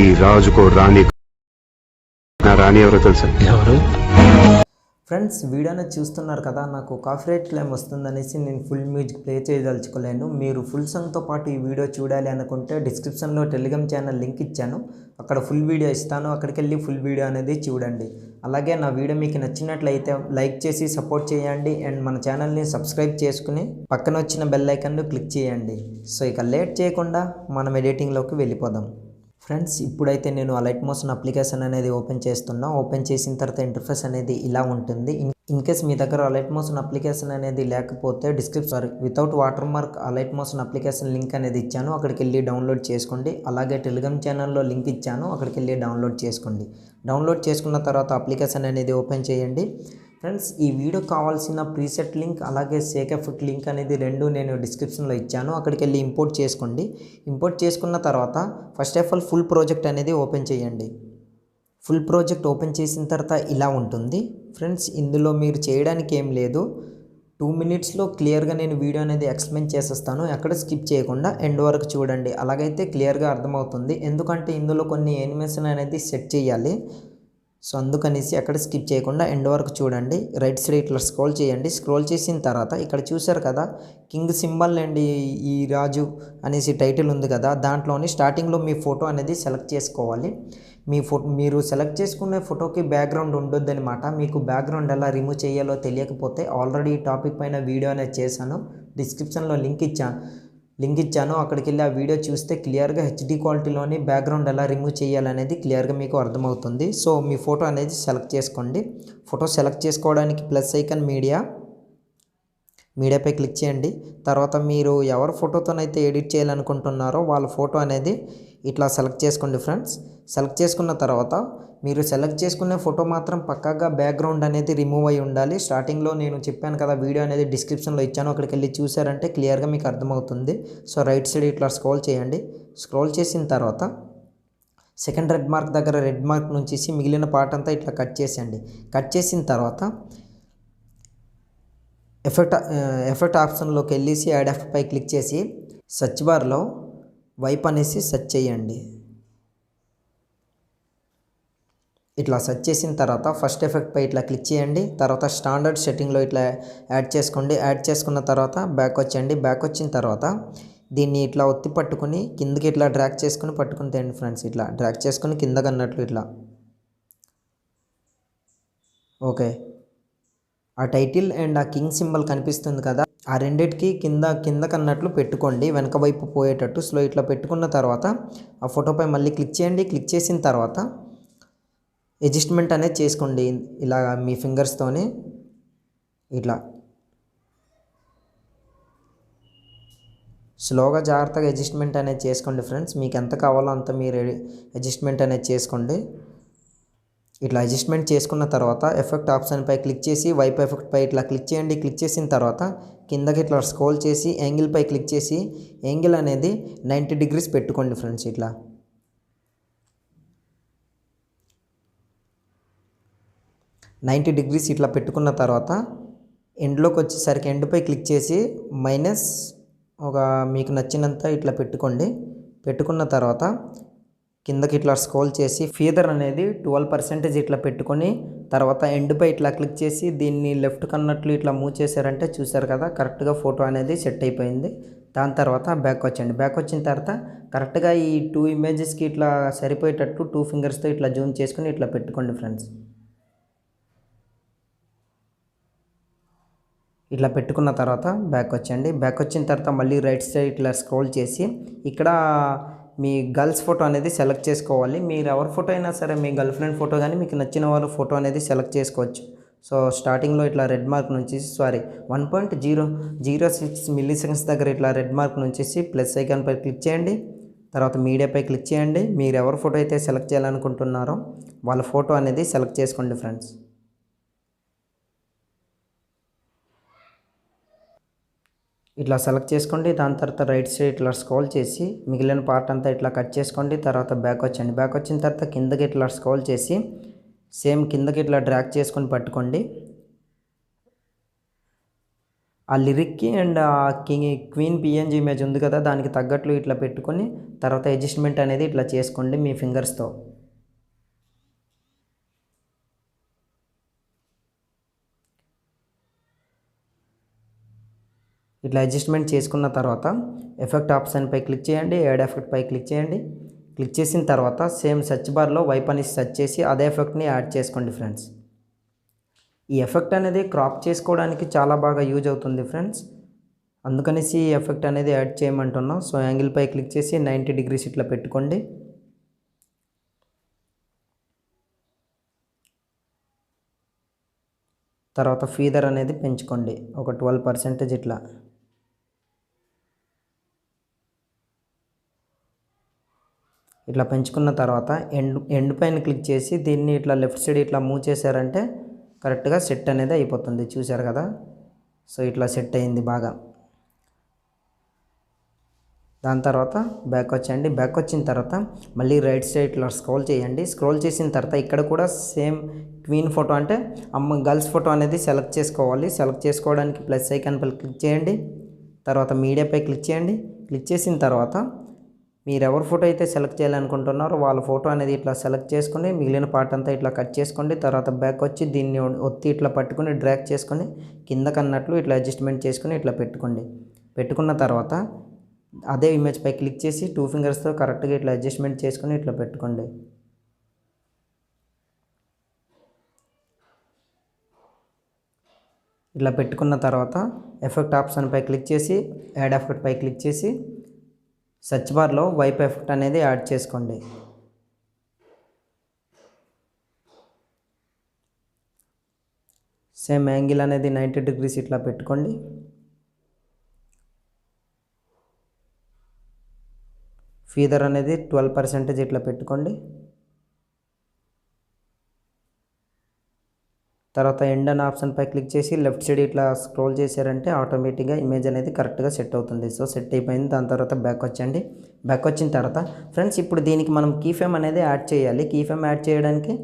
ఈ రాజుకో రాణి రాణి ఎవరో తెలుసా? ఎవరు? ఫ్రెండ్స్, వీడియోని చూస్తున్నారు కదా, నాకు కాపీరైట్ క్లెయిమ్ వస్తుందనేసి నేను ఫుల్ మ్యూజిక్ ప్లే చేయదలుచుకోలేను. మీరు ఫుల్ సాంగ్తో పాటు ఈ వీడియో చూడాలి అనుకుంటే డిస్క్రిప్షన్లో టెలిగ్రామ్ ఛానల్ లింక్ ఇచ్చాను, అక్కడ ఫుల్ వీడియో ఇస్తాను, అక్కడికి వెళ్ళి ఫుల్ వీడియో అనేది చూడండి. అలాగే నా వీడియో మీకు నచ్చినట్లయితే లైక్ చేసి సపోర్ట్ చేయండి అండ్ మన ఛానల్ని సబ్స్క్రైబ్ చేసుకుని పక్కన వచ్చిన బెల్ ఐకాన్ను క్లిక్ చేయండి. సో ఇక లేట్ చేయకుండా మనం ఎడిటింగ్లోకి వెళ్ళిపోదాం. ఫ్రెండ్స్, ఇప్పుడైతే నేను అలైట్ మోషన్ అప్లికేషన్ అనేది ఓపెన్ చేస్తున్నా. ఓపెన్ చేసిన తర్వాత ఇంటర్ఫేస్ అనేది ఇలా ఉంటుంది. ఇన్ కేస్ మీ దగ్గర అలైట్ మోషన్ అప్లికేషన్ అనేది లేకపోతే without water mark alight motion application link అనేది ఇచ్చాను, అక్కడికి వెళ్ళి డౌన్లోడ్ చేసుకోండి. అలాగే టెలిగ్రామ్ ఛానల్లో లింక్ ఇచ్చాను, అక్కడికి వెళ్ళి డౌన్లోడ్ చేసుకోండి. డౌన్లోడ్ చేసుకున్న తర్వాత అప్లికేషన్ అనేది ఓపెన్ చేయండి. ఫ్రెండ్స్, ఈ వీడియో కావాల్సిన ప్రీసెట్ లింక్ అలాగే సేక్ ఎఫెక్ట్ లింక్ అనేది రెండు నేను డిస్క్రిప్షన్లో ఇచ్చాను, అక్కడికి వెళ్ళి ఇంపోర్ట్ చేసుకోండి. ఇంపోర్ట్ చేసుకున్న తర్వాత first of all full project అనేది ఓపెన్ చేయండి. ఫుల్ ప్రాజెక్ట్ ఓపెన్ చేసిన తర్వాత ఇలా ఉంటుంది. ఫ్రెండ్స్, ఇందులో మీరు చేయడానికి ఏం లేదు, 2 minutesలో క్లియర్గా నేను వీడియో అనేది ఎక్స్ప్లెయిన్ చేసేస్తాను. ఎక్కడ స్కిప్ చేయకుండా ఎండ్ వరకు చూడండి, అలాగైతే క్లియర్గా అర్థమవుతుంది. ఎందుకంటే ఇందులో కొన్ని యానిమేషన్ అనేది సెట్ చేయాలి. సో అందుకనేసి అక్కడ స్కిప్ చేయకుండా ఎండ్ వరకు చూడండి. రైట్ సైడ్ ఇట్లా స్క్రోల్ చేయండి. స్క్రోల్ చేసిన తర్వాత ఇక్కడ చూసారు కదా, కింగ్ సింబల్ అండ్ ఈ రాజు అనేసి టైటిల్ ఉంది కదా, దాంట్లోని స్టార్టింగ్లో మీ ఫోటో అనేది సెలెక్ట్ చేసుకోవాలి. మీరు సెలెక్ట్ చేసుకునే ఫోటోకి బ్యాక్గ్రౌండ్ ఉండొద్దనమాట. మీకు బ్యాక్గ్రౌండ్ ఎలా రిమూవ్ చేయాలో తెలియకపోతే ఆల్రెడీ ఈ టాపిక్ పైన వీడియో అనేది చేశాను, డిస్క్రిప్షన్లో లింక్ ఇచ్చాను, అక్కడికి వెళ్ళి ఆ వీడియో చూస్తే క్లియర్గా హెచ్డి క్వాలిటీలోని బ్యాక్గ్రౌండ్ ఎలా రిమూవ్ చేయాలనేది క్లియర్గా మీకు అర్థమవుతుంది. సో మీ ఫోటో అనేది సెలెక్ట్ చేసుకోండి. ఫోటో సెలెక్ట్ చేసుకోవడానికి ప్లస్ ఐకాన్ మీడియాపై క్లిక్ చేయండి. తర్వాత మీరు ఎవరి ఫోటోతోనైతే ఎడిట్ చేయాలనుకుంటున్నారో వాళ్ళ ఫోటో అనేది ఇట్లా సెలెక్ట్ చేసుకోండి. ఫ్రెండ్స్, సెలెక్ట్ చేసుకున్న తర్వాత మీరు సెలెక్ట్ చేసుకునే ఫోటో మాత్రం పక్కాగా బ్యాక్గ్రౌండ్ అనేది రిమూవ్ అయి ఉండాలి. స్టార్టింగ్లో నేను చెప్పాను కదా, వీడియో అనేది డిస్క్రిప్షన్లో ఇచ్చాను, అక్కడికి వెళ్ళి చూసారంటే క్లియర్గా మీకు అర్థమవుతుంది. సో రైట్ సైడ్ ఇట్లా స్క్రోల్ చేయండి. స్క్రోల్ చేసిన తర్వాత సెకండ్ రెడ్ మార్క్ దగ్గర రెడ్ మార్క్ నుంచి మిగిలిన పార్ట్ అంతా ఇట్లా కట్ చేసేయండి. కట్ చేసిన తర్వాత ఎఫెక్ట్ ఆప్షన్లోకి వెళ్ళేసి యాడ్ ఎఫెక్ట్ పై క్లిక్ చేసి సెర్చ్ బార్లో వైప్ అనేసి సెర్చ్ చేయండి. ఇట్లా సెర్చ్ చేసిన తర్వాత ఫస్ట్ ఎఫెక్ట్ పై ఇట్లా క్లిక్ చేయండి. తర్వాత స్టాండర్డ్ సెట్టింగ్లో ఇట్లా యాడ్ చేసుకోండి. యాడ్ చేసుకున్న తర్వాత బ్యాక్ వచ్చేయండి. బ్యాక్ వచ్చిన తర్వాత దీన్ని ఇట్లా ఒత్తి పట్టుకుని కిందకి ఇట్లా డ్రాగ్ చేసుకుని పట్టుకుని తేండి. ఫ్రెండ్స్, ఇట్లా డ్రాగ్ చేసుకుని కిందకి అన్నట్లు ఇట్లా. ఓకే, ఆ టైటిల్ అండ్ ఆ కింగ్ సింబల్ కనిపిస్తుంది కదా, ఆ రెండిటికి కిందకన్నట్లు పెట్టుకోండి, వెనక వైపు పోయేటట్టు. స్లో ఇట్లా పెట్టుకున్న తర్వాత ఆ ఫోటోపై మళ్ళీ క్లిక్ చేయండి. క్లిక్ చేసిన తర్వాత అడ్జస్ట్మెంట్ అనేది చేసుకోండి. ఇలా మీ ఫింగర్స్తోనే ఇట్లా స్లోగా జాగ్రత్తగా అడ్జస్ట్మెంట్ అనేది చేసుకోండి. ఫ్రెండ్స్, మీకు ఎంత కావాలో అంత మీరు అడ్జస్ట్మెంట్ అనేది చేసుకోండి. ఇట్లా అడ్జస్ట్మెంట్ చేసుకున్న తర్వాత ఎఫెక్ట్ ఆప్షన్పై క్లిక్ చేసి వైప్ ఎఫెక్ట్ పై ఇట్లా క్లిక్ చేయండి. క్లిక్ చేసిన తర్వాత కిందకి ఇట్లా స్క్రోల్ చేసి యాంగిల్ పై క్లిక్ చేసి యాంగిల్ అనేది 90 degrees పెట్టుకోండి. ఫ్రెండ్స్, ఇట్లా 90 degrees ఇట్లా పెట్టుకున్న తర్వాత ఎండ్లోకి వచ్చేసరికి ఎండ్ పై క్లిక్ చేసి మైనస్ మీకు నచ్చినంత ఇట్లా పెట్టుకోండి. పెట్టుకున్న తర్వాత కిందకి ఇట్లా స్క్రోల్ చేసి ఫీదర్ అనేది 12% ఇట్లా పెట్టుకొని తర్వాత ఎండ్ పై ఇట్లా క్లిక్ చేసి దీన్ని లెఫ్ట్ కన్నట్లు ఇట్లా మూవ్ చేశారంటే చూసారు కదా, కరెక్ట్గా ఫోటో అనేది సెట్ అయిపోయింది. దాని తర్వాత బ్యాక్ వచ్చండి. బ్యాక్ వచ్చిన తర్వాత కరెక్ట్గా ఈ 2 ఇమేజెస్కి ఇట్లా సరిపోయేటట్టు 2 ఫింగర్స్తో ఇట్లా జూమ్ చేసుకుని ఇట్లా పెట్టుకోండి. ఫ్రెండ్స్, ఇట్లా పెట్టుకున్న తర్వాత బ్యాక్ వచ్చండి. బ్యాక్ వచ్చిన తర్వాత మళ్ళీ రైట్ సైడ్ ఇట్లా స్క్రోల్ చేసి ఇక్కడ మీ గర్ల్స్ ఫోటో అనేది సెలెక్ట్ చేసుకోవాలి. మీరు ఎవరి ఫోటో అయినా సరే, మీ గర్ల్ ఫ్రెండ్ ఫోటో కానీ మీకు నచ్చిన వాళ్ళ ఫోటో అనేది సెలెక్ట్ చేసుకోవచ్చు. సో స్టార్టింగ్లో ఇట్లా రెడ్ మార్క్ నుంచి 1.006 milliseconds దగ్గర ఇట్లా రెడ్ మార్క్ నుంచి ప్లస్ ఐకాన్ పై క్లిక్ చేయండి. తర్వాత మీడియాపై క్లిక్ చేయండి. మీరు ఎవరి ఫోటో అయితే సెలెక్ట్ చేయాలనుకుంటున్నారో వాళ్ళ ఫోటో అనేది సెలెక్ట్ చేసుకోండి. ఫ్రెండ్స్, ఇట్లా సెలెక్ట్ చేసుకోండి. దాని తర్వాత రైట్ సైడ్ ఇట్లా స్క్రోల్ చేసి మిగిలిన పార్ట్ అంతా ఇట్లా కట్ చేసుకోండి. తర్వాత బ్యాక్ వచ్చండి. బ్యాక్ వచ్చిన తర్వాత కిందకి ఇట్లా స్క్రోల్ చేసి సేమ్ కిందకి ఇట్లా డ్రాగ్ చేసుకొని పట్టుకోండి. ఆ లిరిక్కి అండ్ ఆ క్వీన్ పిఎన్జీ ఇమేజ్ ఉంది కదా, దానికి తగ్గట్లు ఇట్లా పెట్టుకొని తర్వాత అడ్జస్ట్మెంట్ అనేది ఇట్లా చేసుకోండి మీ ఫింగర్స్తో. ఇట్లా అడ్జస్ట్మెంట్ చేసుకున్న తర్వాత ఎఫెక్ట్ ఆప్షన్పై క్లిక్ చేయండి, యాడ్ ఎఫెక్ట్ పై క్లిక్ చేయండి. క్లిక్ చేసిన తర్వాత సేమ్ సెర్చ్ బార్లో వైప్ అని సెర్చ్ చేసి అదే ఎఫెక్ట్ని యాడ్ చేసుకోండి ఫ్రెండ్స్. ఈ ఎఫెక్ట్ అనేది క్రాప్ చేసుకోవడానికి చాలా బాగా యూజ్ అవుతుంది ఫ్రెండ్స్, అందుకనేసి ఈ ఎఫెక్ట్ అనేది యాడ్ చేయమంటున్నాం. సో యాంగిల్ పై క్లిక్ చేసి 90 degrees ఇట్లా పెట్టుకోండి. తర్వాత ఫీదర్ అనేది పెంచుకోండి ఒక 12% ఇట్లా. ఇట్లా పెంచుకున్న తర్వాత ఎండ్ పైన క్లిక్ చేసి దీన్ని ఇట్లా లెఫ్ట్ సైడ్ ఇట్లా మూవ్ చేశారంటే కరెక్ట్గా సెట్ అనేది అయిపోతుంది. చూశారు కదా, సో ఇట్లా సెట్ అయింది బాగా. దాని తర్వాత బ్యాక్ వచ్చేయండి. బ్యాక్ వచ్చిన తర్వాత మళ్ళీ రైట్ సైడ్ ఇట్లా స్క్రోల్ చేయండి. స్క్రోల్ చేసిన తర్వాత ఇక్కడ కూడా సేమ్ క్వీన్ ఫోటో అంటే గర్ల్స్ ఫోటో అనేది సెలెక్ట్ చేసుకోవాలి. సెలెక్ట్ చేసుకోవడానికి ప్లస్ ఐకాన్ పై క్లిక్ చేయండి. తర్వాత మీడియాపై క్లిక్ చేయండి. క్లిక్ చేసిన తర్వాత మీరు ఎవరి ఫోటో అయితే సెలెక్ట్ చేయాలనుకుంటున్నారో వాళ్ళ ఫోటో అనేది ఇట్లా సెలెక్ట్ చేసుకొని మిగిలిన పార్ట్ అంతా ఇట్లా కట్ చేసుకోండి. తర్వాత బ్యాక్ వచ్చి దీన్ని ఒత్తి ఇట్లా పట్టుకొని డ్రాగ్ చేసుకొని కిందకన్నట్లు ఇట్లా అడ్జస్ట్మెంట్ చేసుకొని ఇట్లా పెట్టుకోండి. పెట్టుకున్న తర్వాత అదే ఇమేజ్ పై క్లిక్ చేసి 2 ఫింగర్స్తో కరెక్ట్గా ఇట్లా అడ్జస్ట్మెంట్ చేసుకొని ఇట్లా పెట్టుకోండి. ఇట్లా పెట్టుకున్న తర్వాత ఎఫెక్ట్ ఆప్షన్ పై క్లిక్ చేసి యాడ్ ఎఫెక్ట్ పై క్లిక్ చేసి సెర్చ్ బార్లో వైప్ ఎఫెక్ట్ అనేది యాడ్ చేసుకోండి. సేమ్ యాంగిల్ అనేది 90 degrees ఇట్లా పెట్టుకోండి. ఫీదర్ అనేది 12% ఇట్లా పెట్టుకోండి. తర్వాత ఎండ్ అనే ఆప్షన్ పై క్లిక్ చేసి లెఫ్ట్ సైడ్ ఇట్లా స్క్రోల్ చేశారంటే ఆటోమేటిక్గా ఇమేజ్ అనేది కరెక్ట్గా సెట్ అవుతుంది. సో సెట్ అయిపోయింది. దాని తర్వాత బ్యాక్ వచ్చండి. బ్యాక్ వచ్చిన తర్వాత ఫ్రెండ్స్ ఇప్పుడు దీనికి మనం కీ ఫ్రేమ్ అనేది యాడ్ చేయాలి. కీ ఫ్రేమ్ యాడ్ చేయడానికి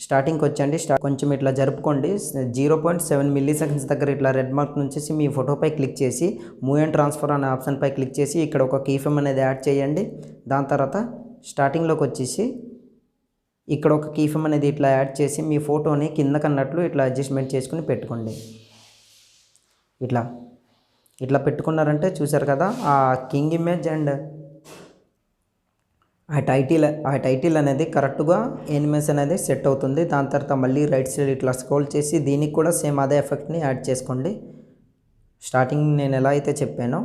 స్టార్టింగ్కి వచ్చండి. కొంచెం ఇట్లా జరుపుకోండి. 0.7 milliseconds దగ్గర ఇట్లా రెడ్ మార్క్ నుంచి మీ ఫోటోపై క్లిక్ చేసి మూవ్ అండ్ ట్రాన్స్ఫర్ అనే ఆప్షన్ పై క్లిక్ చేసి ఇక్కడ ఒక కీ ఫ్రేమ్ అనేది యాడ్ చేయండి. దాని తర్వాత స్టార్టింగ్లోకి వచ్చేసి ఇక్కడ ఒక కీ ఫ్రేమ్ అనేది ఇట్లా యాడ్ చేసి మీ ఫోటోని కిందకన్నట్లు ఇట్లా అడ్జస్ట్మెంట్ చేసుకుని పెట్టుకోండి. ఇట్లా పెట్టుకున్నారంటే చూసారు కదా, ఆ కింగ్ ఇమేజ్ అండ్ ఆ టైటిల్ అనేది కరెక్ట్గా యానిమేషన్ అనేది సెట్ అవుతుంది. దాని తర్వాత మళ్ళీ రైట్ సైడ్ ఇట్లా స్క్రోల్ చేసి దీనికి కూడా సేమ్ అదే ఎఫెక్ట్ని యాడ్ చేసుకోండి. స్టార్టింగ్ నేను ఎలా అయితే చెప్పానో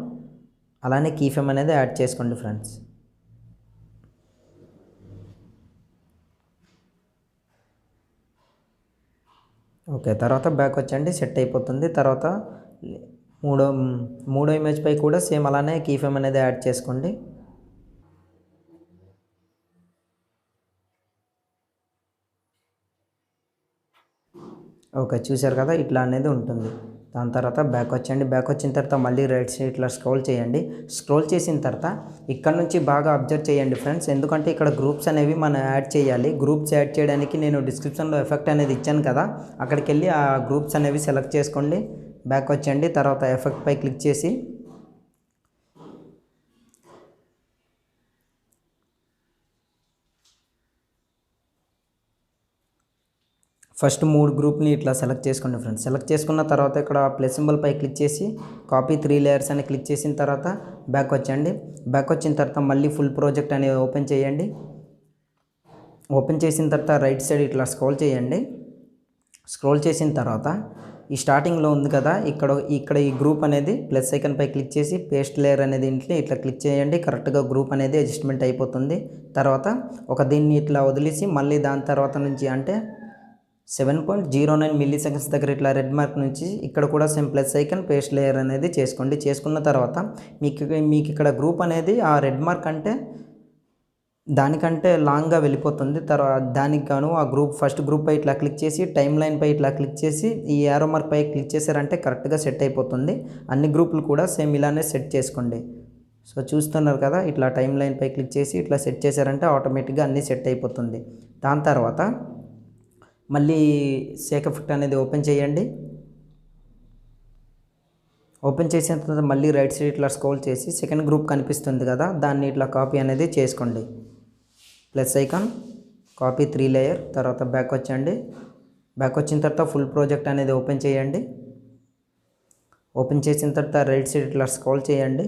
అలానే కీ ఫ్రేమ్ అనేది యాడ్ చేసుకోండి ఫ్రెండ్స్. ఓకే, తర్వాత బ్యాక్ వచ్చండి. సెట్ అయిపోతుంది. తర్వాత మూడో ఇమేజ్ పై కూడా సేమ్ అలానే కీ ఫ్రేమ్ అనేది యాడ్ చేసుకోండి. ఓకే, చూశారు కదా, ఇట్లా అనేది ఉంటుంది. దాని తర్వాత బ్యాక్ వచ్చండి. బ్యాక్ వచ్చిన తర్వాత మళ్ళీ రైట్ సైడ్ ఇట్లా స్క్రోల్ చేయండి. స్క్రోల్ చేసిన తర్వాత ఇక్కడ నుంచి బాగా అబ్జర్వ్ చేయండి ఫ్రెండ్స్, ఎందుకంటే ఇక్కడ గ్రూప్స్ అనేవి మనం యాడ్ చేయాలి. గ్రూప్స్ యాడ్ చేయడానికి నేను డిస్క్రిప్షన్లో ఎఫెక్ట్ అనేది ఇచ్చాను కదా, అక్కడికి వెళ్ళి ఆ గ్రూప్స్ అనేవి సెలెక్ట్ చేసుకోండి. బ్యాక్ వచ్చండి. తర్వాత ఎఫెక్ట్ పై క్లిక్ చేసి ఫస్ట్ 3 గ్రూప్ని ఇట్లా సెలెక్ట్ చేసుకోండి ఫ్రెండ్స్. సెలెక్ట్ చేసుకున్న తర్వాత ఇక్కడ ప్లస్ సింబల్ పై క్లిక్ చేసి కాపీ 3 లేయర్స్ అని క్లిక్ చేసిన తర్వాత బ్యాక్ వచ్చండి. బ్యాక్ వచ్చిన తర్వాత మళ్ళీ ఫుల్ ప్రాజెక్ట్ అనేది ఓపెన్ చేయండి. ఓపెన్ చేసిన తర్వాత రైట్ సైడ్ ఇట్లా స్క్రోల్ చేయండి. స్క్రోల్ చేసిన తర్వాత ఈ స్టార్టింగ్లో ఉంది కదా, ఇక్కడ ఈ గ్రూప్ అనేది ప్లస్ ఐకాన్ పై క్లిక్ చేసి పేస్ట్ లేయర్ అనేది ఇంట్లో ఇట్లా క్లిక్ చేయండి. కరెక్ట్గా గ్రూప్ అనేది అడ్జస్ట్మెంట్ అయిపోతుంది. తర్వాత దీన్ని ఇట్లా వదిలేసి మళ్ళీ దాని తర్వాత నుంచి అంటే 7.09 milliseconds దగ్గర ఇట్లా రెడ్ మార్క్ నుంచి ఇక్కడ కూడా same plus icon paste layer అనేది చేసుకోండి. చేసుకున్న తర్వాత మీకు ఇక్కడ గ్రూప్ అనేది ఆ రెడ్ మార్క్ అంటే దానికంటే లాంగ్గా వెళ్ళిపోతుంది. తర్వాత దానికి గాను ఆ ఫస్ట్ గ్రూప్ పై ఇట్లా క్లిక్ చేసి టైమ్ లైన్ పై ఇట్లా క్లిక్ చేసి ఈ యారో మార్క్ పై క్లిక్ చేశారంటే కరెక్ట్గా సెట్ అయిపోతుంది. అన్ని గ్రూపులు కూడా సేమ్ ఇలానే సెట్ చేసుకోండి. సో చూస్తున్నారు కదా, ఇట్లా టైమ్ లైన్ పై క్లిక్ చేసి ఇట్లా సెట్ చేశారంటే ఆటోమేటిక్గా అన్నీ సెట్ అయిపోతుంది. దాని తర్వాత మళ్ళీ షేక్ ఎఫెక్ట్ అనేది ఓపెన్ చేయండి. ఓపెన్ చేసిన తర్వాత మళ్ళీ రైట్ సైడ్ ఇట్లా స్క్రోల్ చేసి సెకండ్ గ్రూప్ కనిపిస్తుంది కదా, దాన్ని ఇట్లా కాపీ అనేది చేసుకోండి. ప్లస్ ఐకాన్, కాపీ 3 లేయర్, తర్వాత బ్యాక్ వచ్చండి. బ్యాక్ వచ్చిన తర్వాత ఫుల్ ప్రాజెక్ట్ అనేది ఓపెన్ చేయండి. ఓపెన్ చేసిన తర్వాత రైట్ సైడ్ ఇట్లా స్క్రోల్ చేయండి.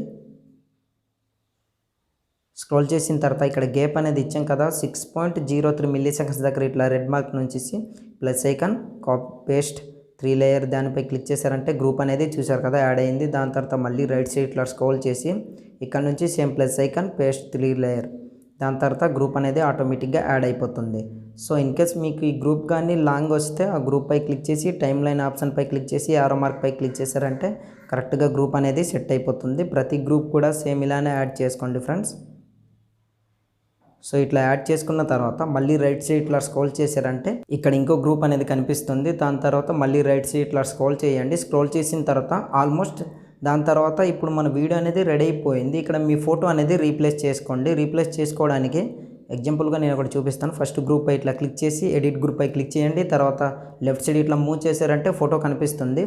స్క్రోల్ చేసిన తర్వాత ఇక్కడ గ్యాప్ అనేది ఇచ్చాం కదా, 6.03 మిల్లీ సెకండ్స్ దగ్గర ఇట్లా రెడ్ మార్క్ నుంచి plus icon, copy paste 3 layer దానిపై క్లిక్ చేశారంటే గ్రూప్ అనేది చూసారు కదా యాడ్ అయింది. దాని తర్వాత మళ్ళీ రైట్ సైడ్ ఇట్లా స్క్రోల్ చేసి ఇక్కడ నుంచి same plus icon, paste 3 layer, దాని తర్వాత గ్రూప్ అనేది ఆటోమేటిక్గా యాడ్ అయిపోతుంది. సో ఇన్ కేస్ మీకు ఈ గ్రూప్ కానీ లాంగ్ వస్తే ఆ గ్రూప్ పై క్లిక్ చేసి టైమ్ లైన్ ఆప్షన్ పై క్లిక్ చేసి ఆరో మార్క్ పై క్లిక్ చేశారంటే కరెక్ట్గా గ్రూప్ అనేది సెట్ అయిపోతుంది. ప్రతి గ్రూప్ కూడా సేమ్ ఇలానే యాడ్ చేసుకోండి ఫ్రెండ్స్. సో ఇట్లా యాడ్ చేసుకున్న తర్వాత మళ్ళీ రైట్ సైడ్ ఇట్లా స్క్రోల్ చేశారంటే ఇక్కడ ఇంకో గ్రూప్ అనేది కనిపిస్తుంది. దాని తర్వాత మళ్ళీ రైట్ సైడ్ ఇట్లా స్క్రోల్ చేయండి. స్క్రోల్ చేసిన తర్వాత ఆల్మోస్ట్ దాని తర్వాత ఇప్పుడు మన వీడియో అనేది రెడీ అయిపోయింది. ఇక్కడ మీ ఫోటో అనేది రీప్లేస్ చేసుకోండి. రీప్లేస్ చేసుకోవడానికి ఎగ్జాంపుల్గా నేను ఒకటి చూపిస్తాను. ఫస్ట్ గ్రూప్ పై ఇట్లా క్లిక్ చేసి ఎడిట్ గ్రూప్ పై క్లిక్ చేయండి. తర్వాత లెఫ్ట్ సైడ్ ఇట్లా మూవ్ చేశారంటే ఫోటో కనిపిస్తుంది.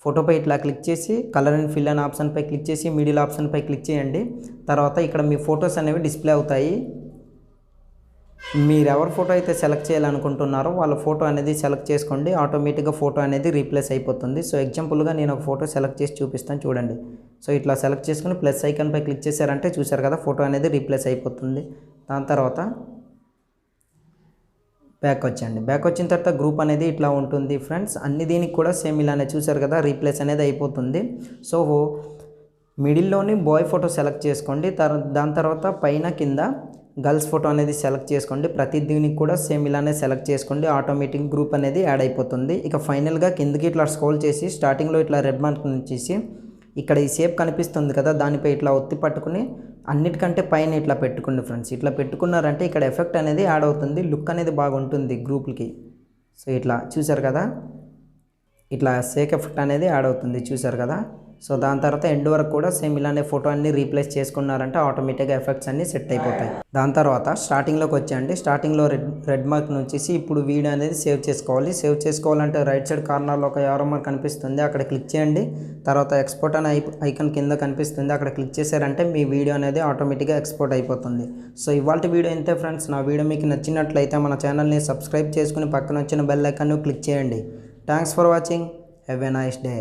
ఫోటోపై ఇట్లా క్లిక్ చేసి కలర్ అండ్ ఫిల్ అనే ఆప్షన్పై క్లిక్ చేసి మిడిల్ ఆప్షన్పై క్లిక్ చేయండి. తర్వాత ఇక్కడ మీ ఫొటోస్ అనేవి డిస్ప్లే అవుతాయి. మీరు ఎవరి ఫోటో అయితే సెలెక్ట్ చేయాలనుకుంటున్నారో వాళ్ళ ఫోటో అనేది సెలెక్ట్ చేసుకోండి. ఆటోమేటిక్గా ఫోటో అనేది రీప్లేస్ అయిపోతుంది. సో ఎగ్జాంపుల్గా నేను ఒక ఫోటో సెలెక్ట్ చేసి చూపిస్తాను చూడండి. సో ఇట్లా సెలెక్ట్ చేసుకుని ప్లస్ ఐకాన్పై క్లిక్ చేశారంటే చూసారు కదా ఫోటో అనేది రీప్లేస్ అయిపోతుంది. దాని తర్వాత బ్యాక్ వచ్చండి. బ్యాక్ వచ్చిన తర్వాత గ్రూప్ అనేది ఇట్లా ఉంటుంది ఫ్రెండ్స్. అన్ని దీనికి కూడా సేమ్ ఇలానే చూసారు కదా రీప్లేస్ అనేది అయిపోతుంది. సో మిడిల్లోని బాయ్ ఫోటో సెలెక్ట్ చేసుకోండి. దాని తర్వాత పైన కింద గర్ల్స్ ఫోటో అనేది సెలెక్ట్ చేసుకోండి. ప్రతి దీనికి కూడా సేమ్ ఇలానే సెలెక్ట్ చేసుకోండి. ఆటోమేటిక్ గ్రూప్ అనేది యాడ్ అయిపోతుంది. ఇక ఫైనల్గా కిందకి ఇట్లా స్క్రోల్ చేసి స్టార్టింగ్లో ఇట్లా రెడ్ మార్క్ నుంచి ఇక్కడ ఈ షేప్ కనిపిస్తుంది కదా, దానిపై ఇట్లా ఒత్తి పట్టుకుని అన్నిటికంటే పైన ఇట్లా పెట్టుకోండి ఫ్రెండ్స్. ఇట్లా పెట్టుకున్నారంటే ఇక్కడ ఎఫెక్ట్ అనేది యాడ్ అవుతుంది. లుక్ అనేది బాగుంటుంది గ్రూప్కి. సో ఇట్లా చూసారు కదా, ఇట్లా షేక్ ఎఫెక్ట్ అనేది యాడ్ అవుతుంది చూసారు కదా. సో దాని తర్వాత ఎండ్ వరకు కూడా సేమ్ ఇలానే ఫోటో అన్ని రీప్లేస్ చేసుకున్నారంటే ఆటోమేటిక్గా ఎఫెక్ట్స్ అన్ని సెట్ అయిపోతాయి. దాని తర్వాత స్టార్టింగ్లోకి వచ్చేయండి. స్టార్టింగ్లో రెడ్ మార్క్ నుంచి ఇప్పుడు వీడియో అనేది సేవ్ చేసుకోవాలి. సేవ్ చేసుకోవాలంటే రైట్ సైడ్ కార్నర్లో ఒక యారో మార్క్ కనిపిస్తుంది, అక్కడ క్లిక్ చేయండి. తర్వాత ఎక్స్పోర్ట్ అనే ఐకాన్ కింద కనిపిస్తుంది, అక్కడ క్లిక్ చేశారంటే మీ వీడియో అనేది ఆటోమేటిక్గా ఎక్స్పోర్ట్ అయిపోతుంది. సో ఇవాళ వీడియో ఇంతే ఫ్రెండ్స్. నా వీడియో మీకు నచ్చినట్లయితే మన ఛానల్ని సబ్స్క్రైబ్ చేసుకుని పక్కన వచ్చిన బెల్ ఐకాన్ను క్లిక్ చేయండి. Thanks for watching. Have a nice day.